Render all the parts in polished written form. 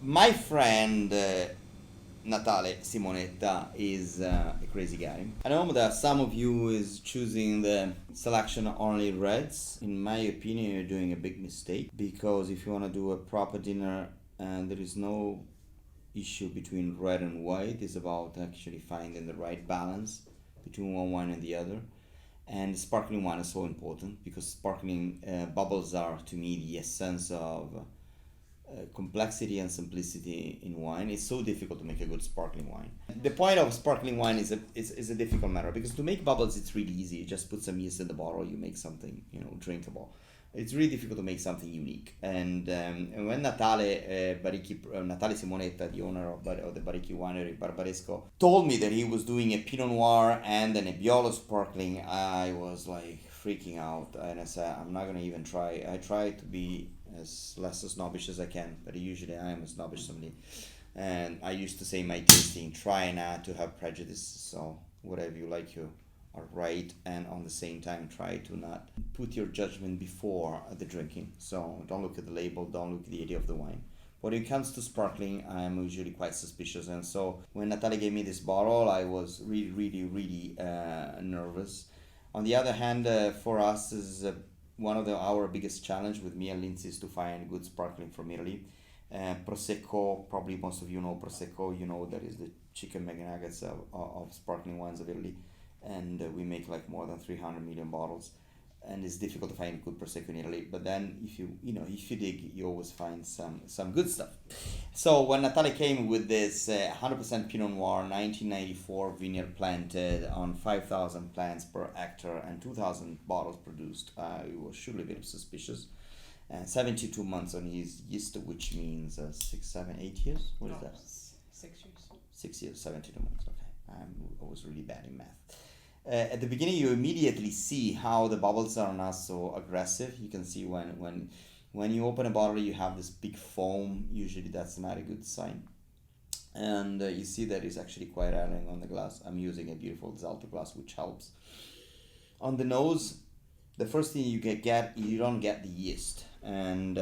My friend Natale Simonetta is a crazy guy. I know that some of you is choosing the selection only reds. In my opinion, you're doing a big mistake because if you want to do a proper dinner and there is no issue between red and white, it's about actually finding the right balance between one wine and the other. And sparkling wine is so important because sparkling bubbles are to me the essence of complexity and simplicity in wine. It's so difficult to make a good sparkling wine. The point of sparkling wine is a difficult matter because to make bubbles it's really easy. You just put some yeast in the bottle, you make something drinkable. It's really difficult to make something unique. And when Natale Simonetta, the owner of the Baricchi winery Barbaresco, told me that he was doing a Pinot Noir and a Nebbiolo sparkling, I was like freaking out, and I said I'm not gonna even try. I try to be as less snobbish as I can, but usually I am a snobbish sommelier. And I used to say in my tasting, try not to have prejudice. So whatever you like, you are right, and on the same time, try to not put your judgment before the drinking. So don't look at the label, don't look at the idea of the wine. When it comes to sparkling, I'm usually quite suspicious, and so when Natalia gave me this bottle, I was really, really, really nervous. On the other hand, for us is one of our biggest challenge with me and Lindsay is to find good sparkling from Italy. Prosecco, probably most of you know Prosecco. You know that is the chicken McNuggets of sparkling wines of Italy, and we make like more than 300 million bottles. And it's difficult to find good prosecco in Italy. But then, if you dig, you always find some good stuff. So when Natale came with this 100% Pinot Noir, 1994 vineyard planted on 5,000 plants per hectare and 2,000 bottles produced, I was surely a bit suspicious. 72 months on his yeast, which means 6, 7, 8 years. What is that? 6 years. 6 years, 72 months. Okay, I was really bad in math. At the beginning, you immediately see how the bubbles are not so aggressive. You can see when you open a bottle, you have this big foam. Usually, that's not a good sign. And you see that it's actually quite rattling on the glass. I'm using a beautiful Zalto glass, which helps. On the nose, the first thing you don't get the yeast. And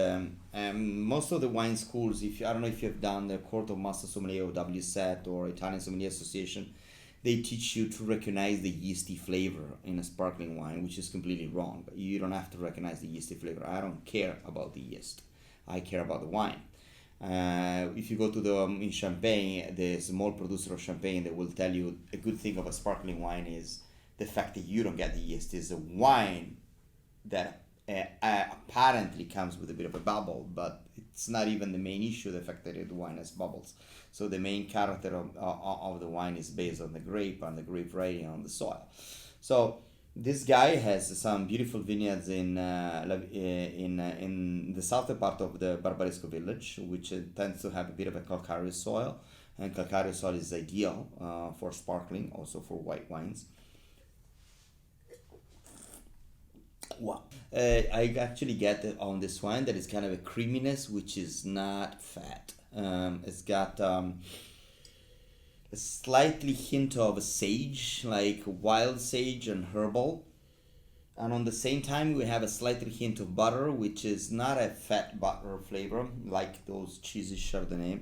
most of the wine schools, I don't know if you've done the Court of Master Sommelier or WSET or Italian Sommelier Association, they teach you to recognize the yeasty flavor in a sparkling wine, which is completely wrong. You don't have to recognize the yeasty flavor. I don't care about the yeast. I care about the wine. If you go to in Champagne, the small producer of Champagne, they will tell you a good thing of a sparkling wine is the fact that you don't get the yeast. Is a wine that apparently comes with a bit of a bubble, but it's not even the main issue, the fact that the wine has bubbles. So the main character of the wine is based on the grape and the grape variety on the soil. So this guy has some beautiful vineyards in the southern part of the Barbaresco village, which tends to have a bit of a calcareous soil, and calcareous soil is ideal for sparkling, also for white wines. Wow. I actually get on this wine that is kind of a creaminess, which is not fat. It's got a slightly hint of sage, like wild sage and herbal. And on the same time, we have a slightly hint of butter, which is not a fat butter flavor, like those cheesy Chardonnay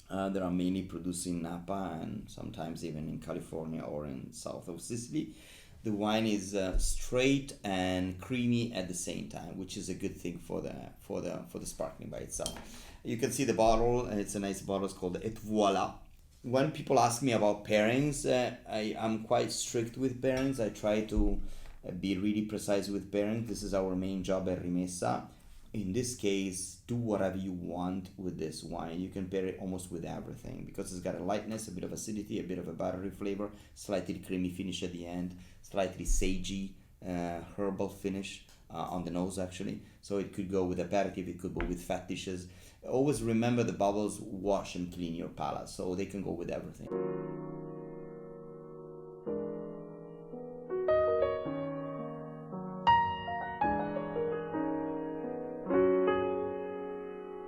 that are mainly produced in Napa and sometimes even in California or in south of Sicily. The wine is straight and creamy at the same time, which is a good thing for the sparkling by itself. You can see the bottle, and it's a nice bottle. It's called Et Voila. When people ask me about pairings, I'm quite strict with pairings. I try to be really precise with pairings. This is our main job at Rimessa. In this case, do whatever you want with this wine. You can pair it almost with everything because it's got a lightness, a bit of acidity, a bit of a buttery flavor, slightly creamy finish at the end, slightly sagey, herbal finish on the nose actually. So it could go with aperitif, it could go with fat dishes. Always remember the bubbles wash and clean your palate, so they can go with everything.